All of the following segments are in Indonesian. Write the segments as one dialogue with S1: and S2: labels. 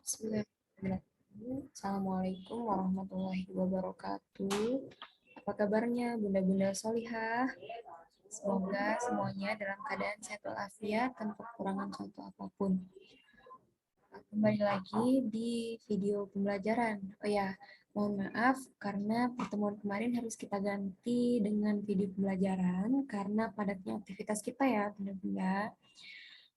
S1: Bismillahirrahmanirrahim. Assalamualaikum warahmatullahi wabarakatuh. Apa kabarnya bunda-bunda solihah? Semoga semuanya dalam keadaan sehat walafiat tanpa kekurangan suatu apapun. Kembali lagi di video pembelajaran. Oh ya, mohon maaf karena pertemuan kemarin harus kita ganti dengan video pembelajaran karena padatnya aktivitas kita ya bunda-bunda.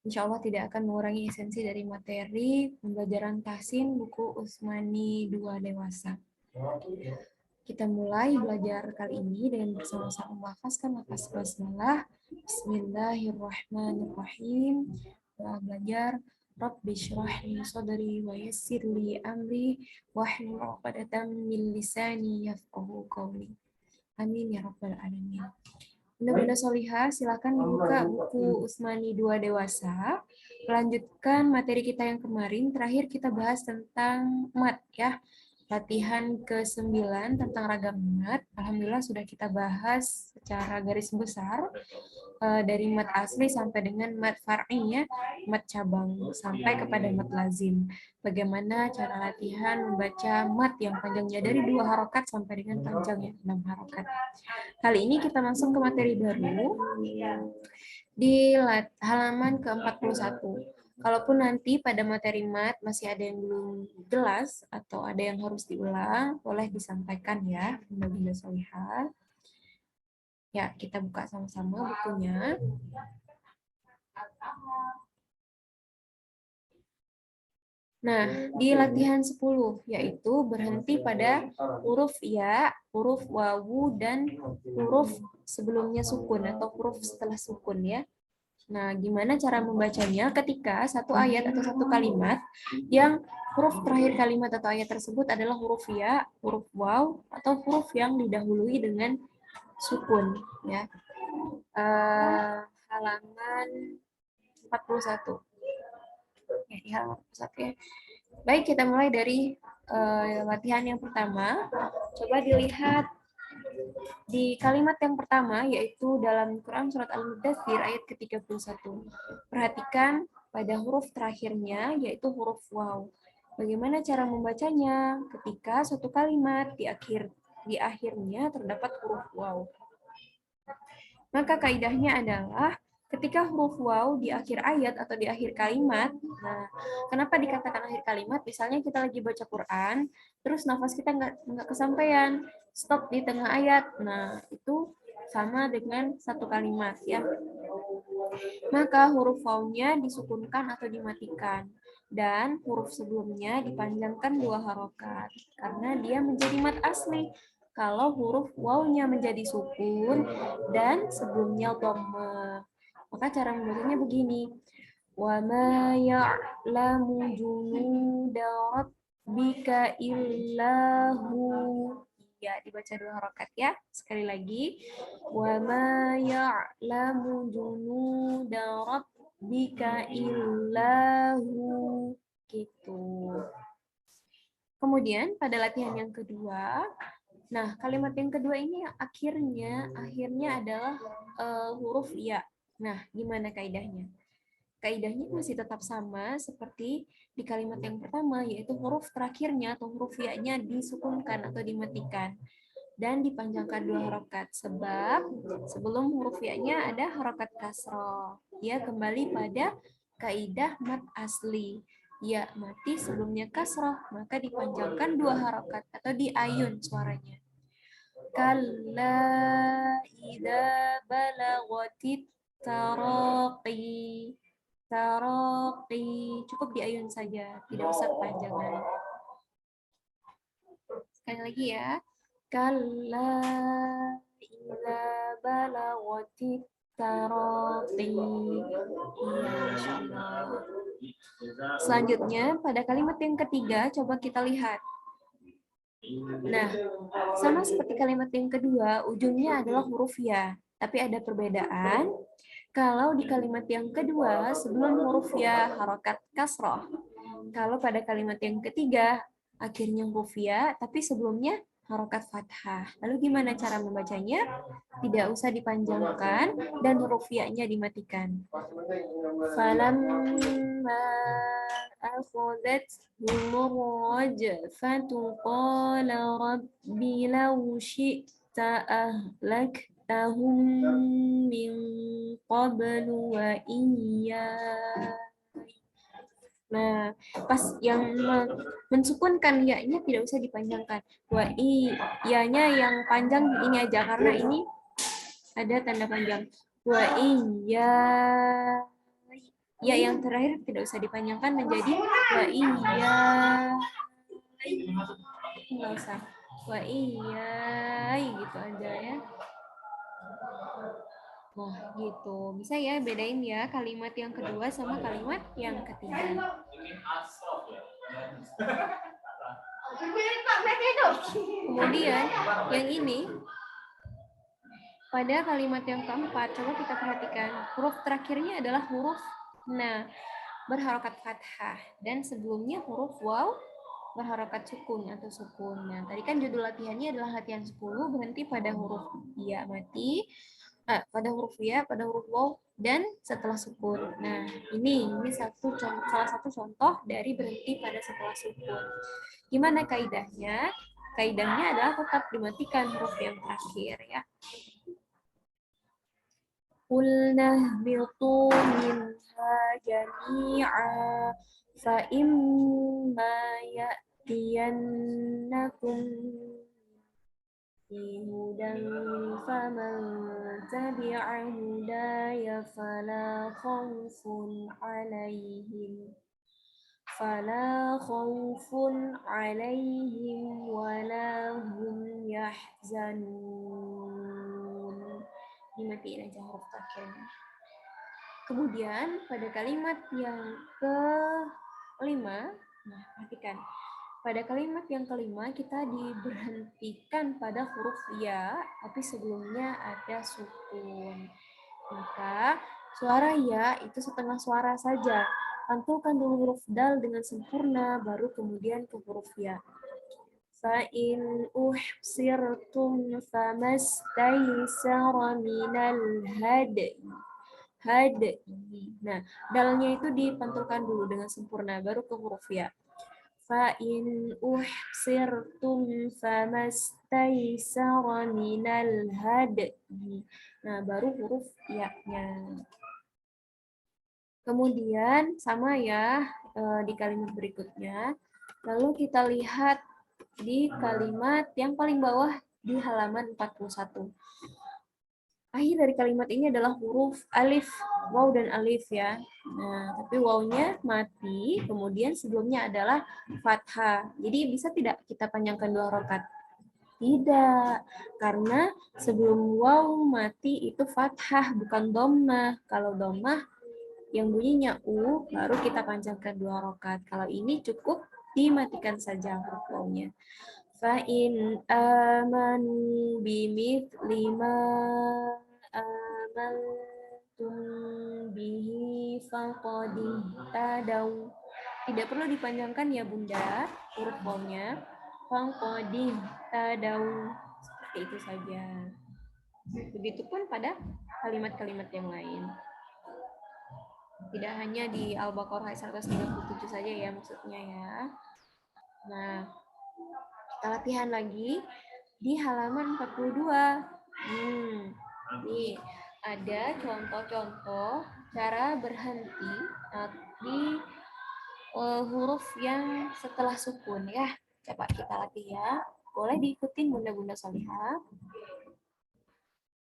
S1: Insya Allah tidak akan mengurangi esensi dari materi pembelajaran tahsin buku Usmani 2 Dewasa. Kita mulai belajar kali ini dengan bersama-sama melafazkan lafaz basmalah. Bismillahirrahmanirrahim. Belajar Rabbi shrah li sadri wa yassir li amri wahlul 'uqdatam min lisani yafqahu qawli. Amin ya rabbal alamin. Bunda-bunda solihah, silakan buka buku Usmani 2 Dewasa. Melanjutkan materi kita yang kemarin, terakhir kita bahas tentang mat ya. Latihan ke-9 tentang ragam mat. Alhamdulillah sudah kita bahas secara garis besar dari mat asli sampai dengan mat far'i ya, mat cabang sampai kepada mat lazim. Bagaimana cara latihan membaca mat yang panjangnya dari 2 harokat sampai dengan panjangnya 6 harokat. Kali ini kita langsung ke materi baru di halaman ke-41. Kalaupun nanti pada materi mat masih ada yang belum jelas atau ada yang harus diulang, boleh disampaikan ya, bunda-bunda solihah. Ya, kita buka sama-sama bukunya. Nah, di latihan 10, yaitu berhenti pada huruf ya, huruf wawu, dan huruf sebelumnya sukun atau huruf setelah sukun ya. Nah, gimana cara membacanya ketika satu ayat atau satu kalimat yang huruf terakhir kalimat atau ayat tersebut adalah huruf ya, huruf waw, atau huruf yang didahului dengan sukun ya. Halaman 41. Ya, di halaman 41 ya. Baik, kita mulai dari latihan yang pertama. Coba dilihat di kalimat yang pertama, yaitu dalam Quran Surat Al-Mudaththir ayat ke-31. Perhatikan pada huruf terakhirnya, yaitu huruf waw. Bagaimana cara membacanya ketika suatu kalimat di akhirnya terdapat huruf waw? Maka kaidahnya adalah ketika huruf waw di akhir ayat atau di akhir kalimat, nah, kenapa dikatakan akhir kalimat? Misalnya kita lagi baca Quran, terus nafas kita nggak kesampaian, stop di tengah ayat. Nah, itu sama dengan satu kalimat ya. Maka huruf waw-nya disukunkan atau dimatikan. Dan huruf sebelumnya dipanjangkan 2 harokat. Karena dia menjadi mat asli. Kalau huruf waw-nya menjadi sukun dan sebelumnya dhammah. Maka cara membacanya begini. Wa ma ya'lamu junuda rabbika illahu. Ya, dibaca 2 harokat ya. Sekali lagi. Wa ma ya'lamu junuda rabbika illahu. Gitu. Kemudian pada latihan yang kedua, nah kalimat yang kedua ini akhirnya adalah huruf ya. Nah, gimana kaidahnya? Kaidahnya masih tetap sama seperti di kalimat yang pertama, yaitu huruf terakhirnya atau huruf ya-nya disukunkan atau dimatikan dan dipanjangkan 2 harokat. Sebab sebelum huruf ya-nya ada harokat kasroh. Ya, kembali pada kaidah mat asli. Ya mati sebelumnya kasroh, maka dipanjangkan 2 harokat atau diayun suaranya. Kalla idza balaghatit taraqi. Cukup diayun saja, tidak usah kepanjangan. Sekali lagi ya. Kalla idza balaghatit taraqi. Iya, insyaallah. Selanjutnya pada kalimat yang ketiga coba kita lihat. Nah, sama seperti kalimat yang kedua, ujungnya adalah huruf ya, tapi ada perbedaan. Kalau di kalimat yang kedua, sebelum huruf ya harokat kasroh. Kalau pada kalimat yang ketiga, akhirnya huruf ya, tapi sebelumnya harokat fathah. Lalu gimana cara membacanya? Tidak usah dipanjangkan dan huruf ya-nya dimatikan. Falamma فلما أخذتهم الرجفة قال رب لو شئت أهلكتهم من قبل وإياي. Nah, pas yang mensukunkan ya-nya tidak usah dipanjangkan. Iya-nya yang panjang ini aja karena ini ada tanda panjang. Wa iya. Ya yang terakhir tidak usah dipanjangkan menjadi wa iya. Enggak usah. Wa iya gitu aja ya. Nah, gitu. Bisa ya bedain ya kalimat yang kedua sama kalimat yang ketiga. Kemudian yang ini pada kalimat yang keempat, coba kita perhatikan. Huruf terakhirnya adalah huruf na berharokat fathah dan sebelumnya huruf waw berharokat sukun atau sukun. Nah, tadi kan judul latihannya adalah latihan 10 berhenti pada huruf ya mati, pada huruf ya, pada huruf waw dan setelah sukun. Nah, ini salah satu contoh dari berhenti pada setelah sukun. Gimana kaidahnya? Kaidahnya adalah tetap dimatikan huruf yang terakhir ya. قُلْنَا اهْبِطُوا مِنْهَا جَمِيعًا فَإِمَّا يَأْتِيَنَّكُمْ هُدًى فَمَنْ تَبِعَ هُدَايَ فَلَا خَوْفٌ عَلَيْهِمْ وَلَا هُمْ يَحْزَنُونَ. Dimatiin aja huruf terakhirnya. Kemudian pada kalimat yang kelima, nah perhatikan. Pada kalimat yang kelima kita diberhentikan pada huruf ya, tapi sebelumnya ada sukun. Maka suara ya itu setengah suara saja. Pantulkan dulu huruf dal dengan sempurna, baru kemudian ke huruf ya. فَإِنْ أُحْصِرْتُمْ فَمَا اسْتَيْسَرَ مِنَ الْهَدْيِ. Nah, dalnya itu dipantulkan dulu dengan sempurna, baru ke huruf ya. فَإِنْ أُحْصِرْتُمْ فَمَا اسْتَيْسَرَ مِنَ الْهَدْيِ. Nah, baru huruf ya-nya. Kemudian sama ya di kalimat berikutnya. Lalu kita lihat di kalimat yang paling bawah di halaman 41. Akhir dari kalimat ini adalah huruf alif, waw dan alif ya. Nah, tapi wawnya mati, kemudian sebelumnya adalah fathah. Jadi bisa tidak kita panjangkan 2 harokat? Tidak, karena sebelum waw mati itu fathah, bukan dhammah. Kalau dhammah yang bunyinya u, baru kita panjangkan 2 harokat. Kalau ini cukup dimatikan saja huruf wawnya. فَإِنْ آمَنُوا بِمِثْلِ مَا آمَنْتُمْ بِهِ فَقَدِ اهْتَدَوْا. Tidak perlu dipanjangkan ya Bunda, huruf wawnya. فَقَدِ اهْتَدَوْا. Seperti itu saja. Begitupun pada kalimat-kalimat yang lain. Tidak hanya di Al-Baqarah ayat 137 saja ya maksudnya ya. Nah, kita latihan lagi di halaman 42. Nih, ada contoh-contoh cara berhenti di huruf yang setelah sukun ya. Coba kita latih ya. Boleh diikutin Bunda-Bunda Salihah.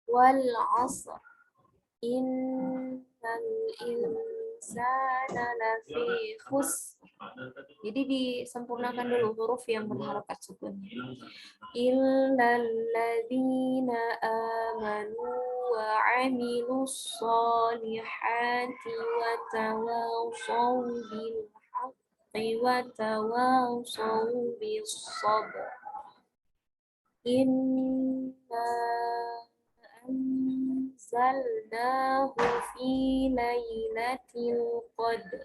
S1: Wal 'asr. Innal insana lafi khusr. Jadi disempurnakan dulu huruf yang berharokat sukun. Illal ladzina amanu wa 'amilus sholihati wa tawashaw bil haqqi wa tawashaw bis sabr. Inna anzalnahu fi lailatul qadr.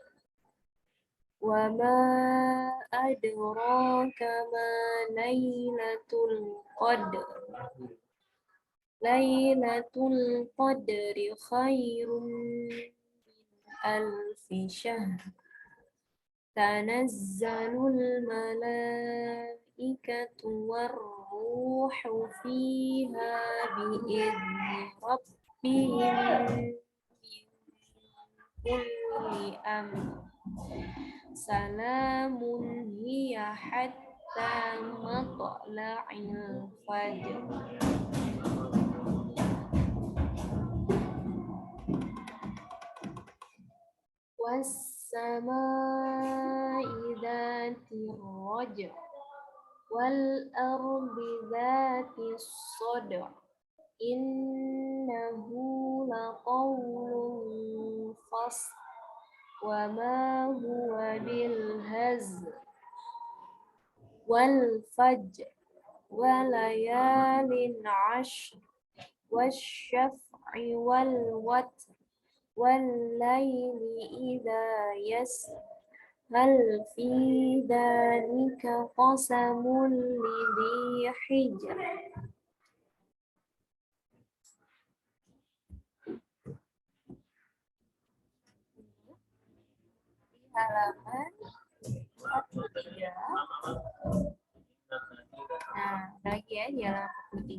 S1: Wa ma adraka ma lailatul qadr. Lailatul qadri khairum min alfi syahr. Tanazzalul malaikatu warruhu fiha bi'izni rabbihim min kulli amr. Salamun hiya hatta matla'il fajr. Was-samaa'i dzatir raj'a wal ardi dzatis sad'a innahu laqawlun fasl wa ma huwa bil hazl wal fajr wa layalin 'ashr wasyaf'i wal watr wal laili idza yasr hal fi dzalika qasamun lidhi hijr. Halaman 43. Nah, lagi ya di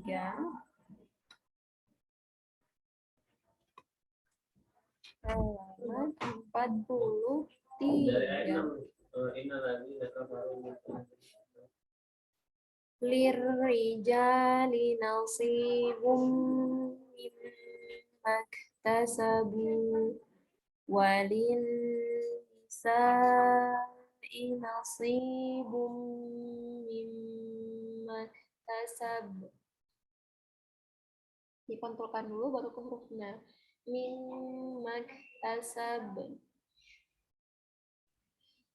S1: halaman 43. Halaman 43. Lirrijali nasibum mimma iktasabu walin nisa'i nasibum mimma iktasabu. Dikontrolkan dulu baru ke hurufnya. Mimma iktasab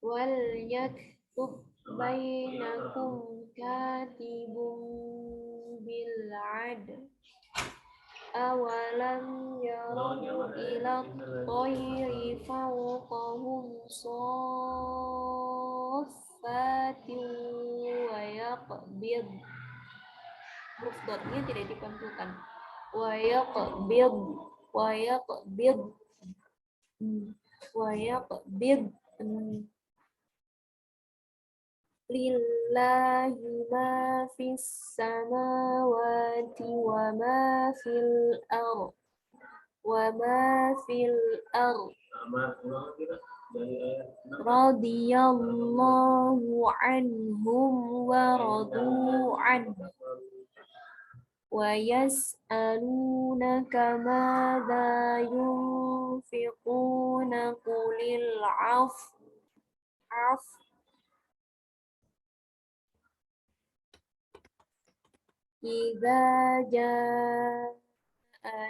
S1: wal yaktub bainakum katibun bil adl awalam yarau ila tayri fawqahum saffatin wa yaqbid. Huruf dotnya tidak dipantulkan. Wa yaqbid lillahi ma fis samawati wa ma fil ard radiyallahu anhum wa radu anhu wa yas'alunaka madza yunfiquna qulil 'afw idza jaa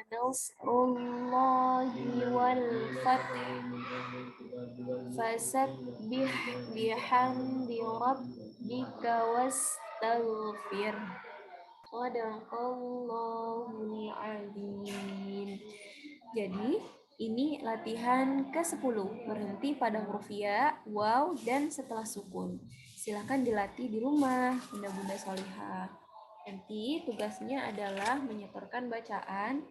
S1: nasrullahi wal fath fasabbih bihamdi rabbika wastaghfir. Shadaqallahul adzim. Jadi ini latihan ke-10, berhenti pada huruf ya, waw, dan setelah sukun. Silakan dilatih di rumah, bunda-bunda solihah. Nanti tugasnya adalah menyetorkan bacaan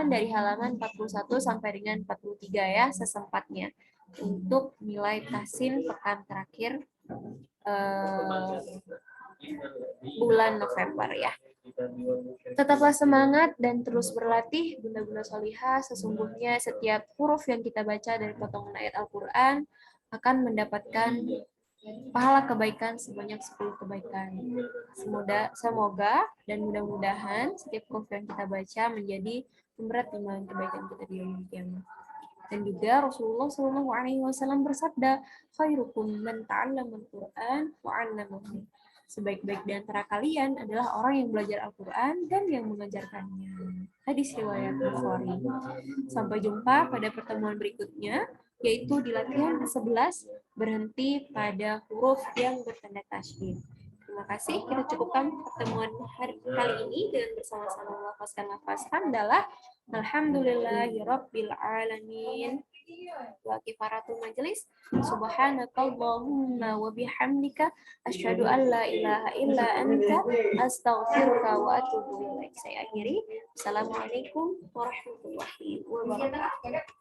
S1: dari halaman 41 sampai dengan 43 ya, sesempatnya. Untuk nilai tahsin pekan terakhir bulan November ya. Tetaplah semangat dan terus berlatih, bunda-bunda solihah. Sesungguhnya setiap huruf yang kita baca dari potongan ayat Al-Quran akan mendapatkan pahala kebaikan sebanyak 10 kebaikan. Semoga dan mudah-mudahan setiap huruf yang kita baca menjadi pemberat timbangan kebaikan kita di yaumul qiyamah. Dan juga Rasulullah SAW bersabda, khairukum man ta'allama al-Qur'an wa 'allamahu. Sebaik-baik di antara kalian adalah orang yang belajar Al-Quran dan yang mengajarkannya. Hadis riwayat Bukhari. Sampai jumpa pada pertemuan berikutnya, yaitu di latihan ke-11, berhenti pada huruf yang bertanda tasydid. Terima kasih. Kita cukupkan pertemuan kali ini dengan bersama-sama melafazkan lafaz hamdalah. Alhamdulillahirabbil alamin. wa kifaratul majlis. Subhanakallahumma wa bihamdika asyhadu an la ilaha illa anta astaghfiruka wa atubu ilaik. Saya akhiri. Assalamualaikum warahmatullahi wabarakatuh.